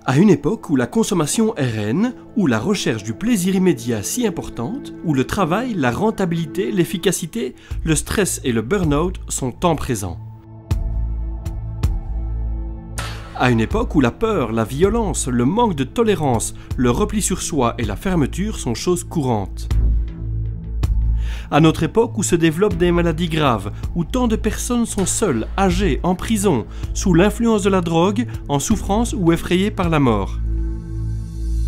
À une époque où la consommation est reine, où la recherche du plaisir immédiat si importante, où le travail, la rentabilité, l'efficacité, le stress et le burn-out sont tant présents. À une époque où la peur, la violence, le manque de tolérance, le repli sur soi et la fermeture sont choses courantes. À notre époque où se développent des maladies graves, où tant de personnes sont seules, âgées, en prison, sous l'influence de la drogue, en souffrance ou effrayées par la mort.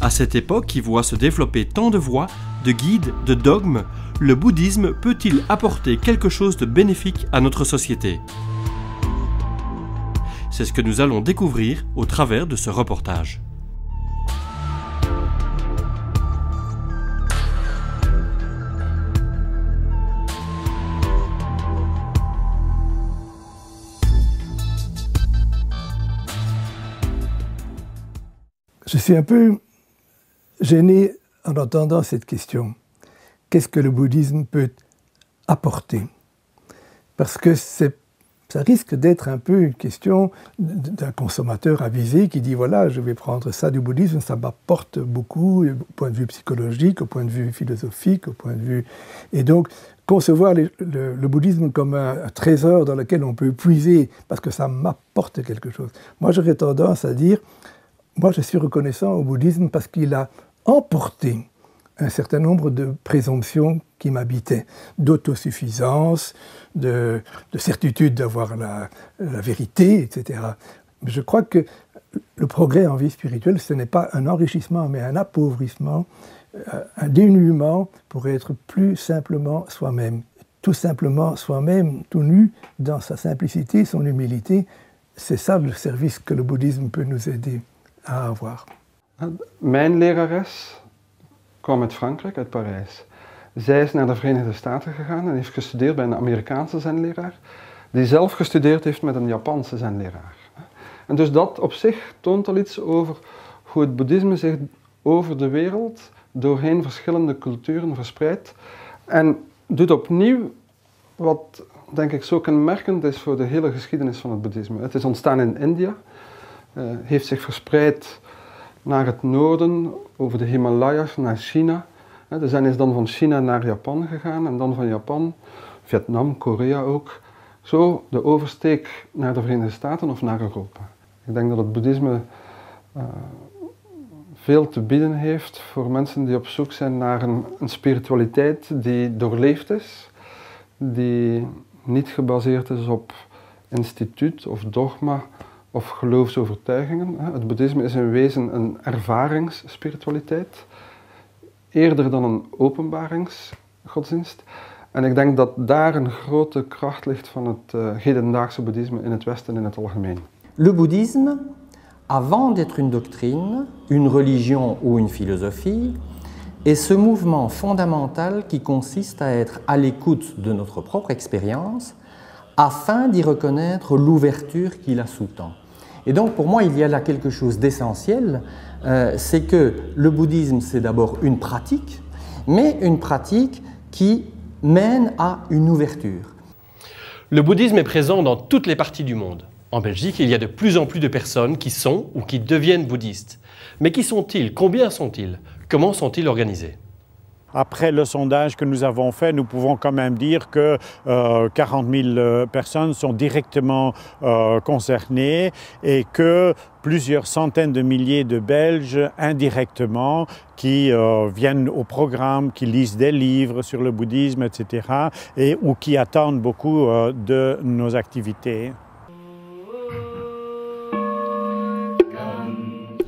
À cette époque qui voit se développer tant de voies, de guides, de dogmes, le bouddhisme peut-il apporter quelque chose de bénéfique à notre société ? C'est ce que nous allons découvrir au travers de ce reportage. Je suis un peu gêné en entendant cette question. Qu'est-ce que le bouddhisme peut apporter? Parce que ça risque d'être un peu une question d'un consommateur avisé qui dit voilà, je vais prendre ça du bouddhisme, ça m'apporte beaucoup au point de vue psychologique, au point de vue philosophique, au point de vue... Et donc, concevoir le bouddhisme comme un trésor dans lequel on peut puiser parce que ça m'apporte quelque chose. Moi, j'aurais tendance à dire... Moi, je suis reconnaissant au bouddhisme parce qu'il a emporté un certain nombre de présomptions qui m'habitaient, d'autosuffisance, de certitude d'avoir la vérité, etc. Je crois que le progrès en vie spirituelle, ce n'est pas un enrichissement, mais un appauvrissement, un dénuement pour être plus simplement soi-même. Tout simplement soi-même, tout nu, dans sa simplicité, son humilité, c'est ça le service que le bouddhisme peut nous aider à avoir. Mijn lerares kwam uit Frankrijk, uit Parijs. Zij is naar de Verenigde Staten gegaan en heeft gestudeerd bij een Amerikaanse zenleraar, die zelf gestudeerd heeft met een Japanse zenleraar. En dus dat op zich toont al iets over hoe het boeddhisme zich over de wereld doorheen verschillende culturen verspreidt en doet opnieuw wat, denk ik, zo kenmerkend is voor de hele geschiedenis van het boeddhisme. Het is ontstaan in India. Heeft zich verspreid naar het noorden, over de Himalaya's, naar China. De zen is dan van China naar Japan gegaan en dan van Japan, Vietnam, Korea ook. Zo de oversteek naar de Verenigde Staten of naar Europa. Ik denk dat het boeddhisme veel te bieden heeft voor mensen die op zoek zijn naar een spiritualiteit die doorleefd is, die niet gebaseerd is op instituut of dogma of geloofsovertuigingen. Het boeddhisme is in wezen een ervaringsspiritualiteit, eerder dan een openbaringsgodsdienst. En ik denk dat daar een grote kracht ligt van het hedendaagse boeddhisme in het Westen in het algemeen. Le bouddhisme, avant d'être une doctrine, une religion ou une philosophie, est ce mouvement fondamental qui consiste à être à l'écoute de notre propre expérience afin d'y reconnaître l'ouverture qui la sous-tend. Et donc pour moi il y a là quelque chose d'essentiel, c'est que le bouddhisme c'est d'abord une pratique, mais une pratique qui mène à une ouverture. Le bouddhisme est présent dans toutes les parties du monde. En Belgique, il y a de plus en plus de personnes qui sont ou qui deviennent bouddhistes. Mais qui sont-ils? Combien sont-ils? Comment sont-ils organisés? Après le sondage que nous avons fait, nous pouvons quand même dire que 40 000 personnes sont directement concernées et que plusieurs centaines de milliers de Belges indirectement qui viennent au programme, qui lisent des livres sur le bouddhisme, etc. ou qui attendent beaucoup de nos activités.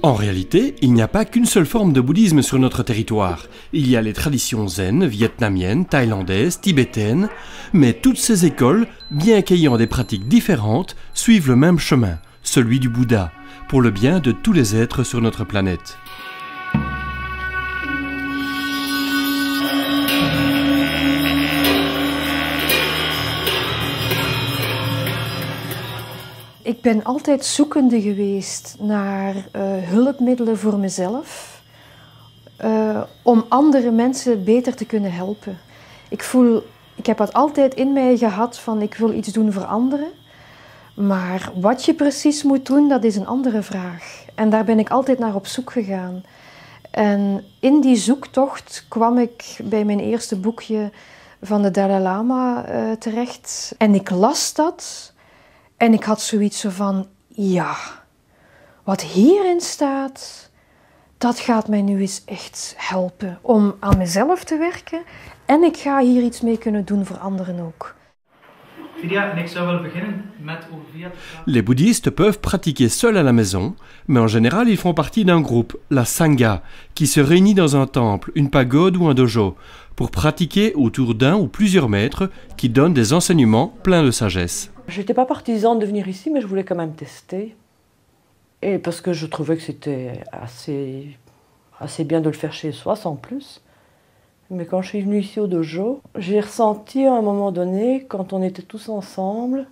En réalité, il n'y a pas qu'une seule forme de bouddhisme sur notre territoire. Il y a les traditions zen, vietnamiennes, thaïlandaises, tibétaines, mais toutes ces écoles, bien qu'ayant des pratiques différentes, suivent le même chemin, celui du Bouddha, pour le bien de tous les êtres sur notre planète. Ik ben altijd zoekende geweest naar hulpmiddelen voor mezelf, om andere mensen beter te kunnen helpen. Ik heb het altijd in mij gehad van ik wil iets doen voor anderen, Maar wat je precies moet doen, dat is een andere vraag. En daar ben ik altijd naar op zoek gegaan. En in die zoektocht kwam ik bij mijn eerste boekje van de Dalai Lama terecht. En ik las dat en ik had zoiets van, ja, wat hierin staat, dat gaat mij nu eens echt helpen om aan mezelf te werken. En ik ga hier iets mee kunnen doen voor anderen ook. Les bouddhistes peuvent pratiquer seuls à la maison, mais en général ils font partie d'un groupe, la Sangha, qui se réunit dans un temple, une pagode ou un dojo, pour pratiquer autour d'un ou plusieurs maîtres qui donnent des enseignements pleins de sagesse. Je n'étais pas partisane de venir ici, mais je voulais quand même tester. Et parce que je trouvais que c'était assez bien de le faire chez soi, sans plus. Mais quand je suis venue ici au dojo, j'ai ressenti à un moment donné, quand on était tous ensemble,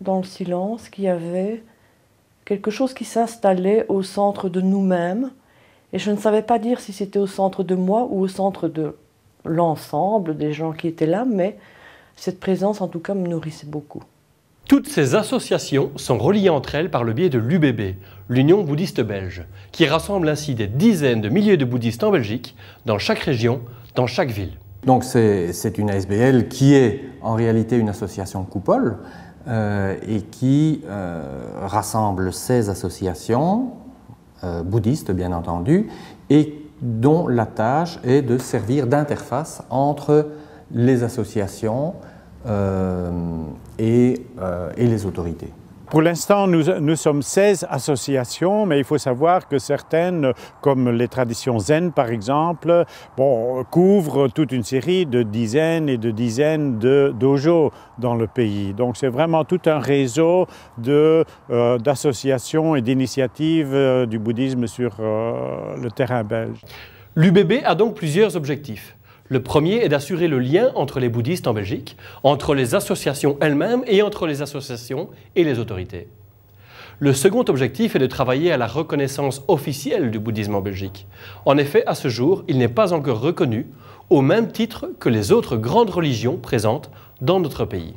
dans le silence, qu'il y avait quelque chose qui s'installait au centre de nous-mêmes. Et je ne savais pas dire si c'était au centre de moi ou au centre de l'ensemble des gens qui étaient là, mais cette présence en tout cas me nourrissait beaucoup. Toutes ces associations sont reliées entre elles par le biais de l'UBB, l'Union bouddhiste belge, qui rassemble ainsi des dizaines de milliers de bouddhistes en Belgique, dans chaque région, dans chaque ville. Donc c'est une ASBL qui est en réalité une association coupole et qui rassemble 16 associations bouddhistes bien entendu et dont la tâche est de servir d'interface entre les associations et les autorités. Pour l'instant, nous sommes 16 associations, mais il faut savoir que certaines, comme les traditions zen par exemple, couvrent toute une série de dizaines et de dizaines de dojos dans le pays. Donc c'est vraiment tout un réseau d'associations et d'initiatives du bouddhisme sur le terrain belge. L'UBB a donc plusieurs objectifs. Le premier est d'assurer le lien entre les bouddhistes en Belgique, entre les associations elles-mêmes et entre les associations et les autorités. Le second objectif est de travailler à la reconnaissance officielle du bouddhisme en Belgique. En effet, à ce jour, il n'est pas encore reconnu au même titre que les autres grandes religions présentes dans notre pays.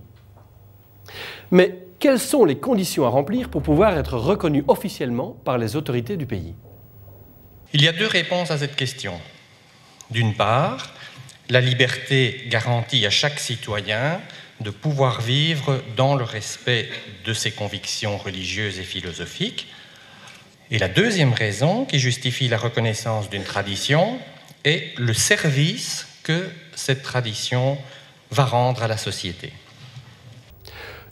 Mais quelles sont les conditions à remplir pour pouvoir être reconnu officiellement par les autorités du pays? Il y a deux réponses à cette question. D'une part, la liberté garantie à chaque citoyen de pouvoir vivre dans le respect de ses convictions religieuses et philosophiques. Et la deuxième raison qui justifie la reconnaissance d'une tradition est le service que cette tradition va rendre à la société.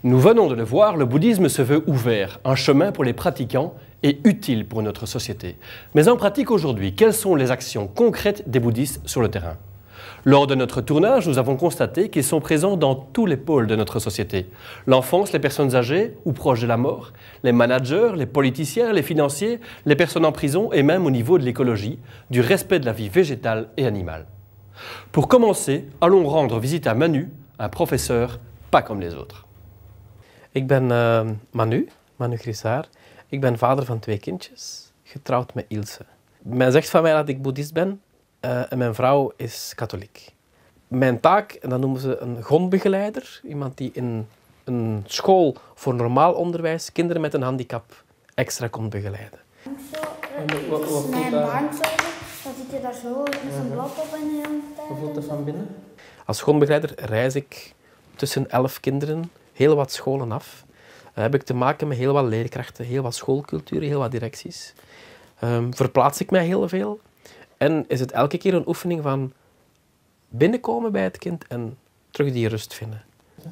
Nous venons de le voir, le bouddhisme se veut ouvert, un chemin pour les pratiquants et utile pour notre société. Mais en pratique aujourd'hui, quelles sont les actions concrètes des bouddhistes sur le terrain? Lors de notre tournage, nous avons constaté qu'ils sont présents dans tous les pôles de notre société. L'enfance, les personnes âgées ou proches de la mort, les managers, les politiciens, les financiers, les personnes en prison et même au niveau de l'écologie, du respect de la vie végétale et animale. Pour commencer, allons rendre visite à Manu, un professeur pas comme les autres. Ik ben Manu Grissaert. Ik ben vader van 2 kindjes, getrouwd met Ilse. Men zegt van mij dat ik boeddhist ben. En mijn vrouw is katholiek. Mijn taak, en dat noemen ze een grondbegeleider, iemand die in een school voor normaal onderwijs kinderen met een handicap extra kon begeleiden. Wat voelt mijn bankzorger, dan zit je daar zo met zijn blad op en de hele tijd. Wat voelt dat van binnen? Als grondbegeleider reis ik tussen 11 kinderen heel wat scholen af. Heb ik te maken met heel wat leerkrachten, heel wat schoolculturen, heel wat directies. Verplaats ik mij heel veel. En is het elke keer een oefening van binnenkomen bij het kind en terug die rust vinden.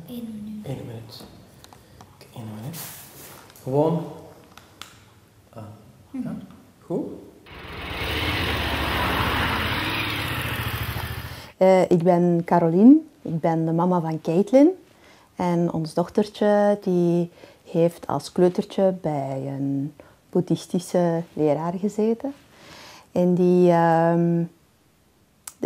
1 minuut. 1 minuut. 1 minuut. Gewoon. Ja? Goed. Ik ben Caroline, ik ben de mama van Caitlin. En ons dochtertje die heeft als kleutertje bij een boeddhistische leraar gezeten. En de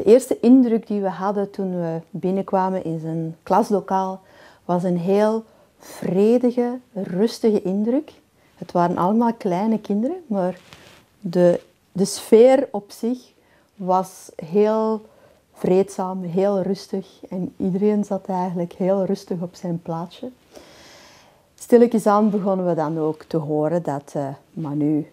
eerste indruk die we hadden toen we binnenkwamen in zijn klaslokaal was een heel vredige, rustige indruk. Het waren allemaal kleine kinderen, maar de sfeer op zich was heel vreedzaam, heel rustig. En iedereen zat eigenlijk heel rustig op zijn plaatsje. Stilletjes aan begonnen we dan ook te horen dat Manu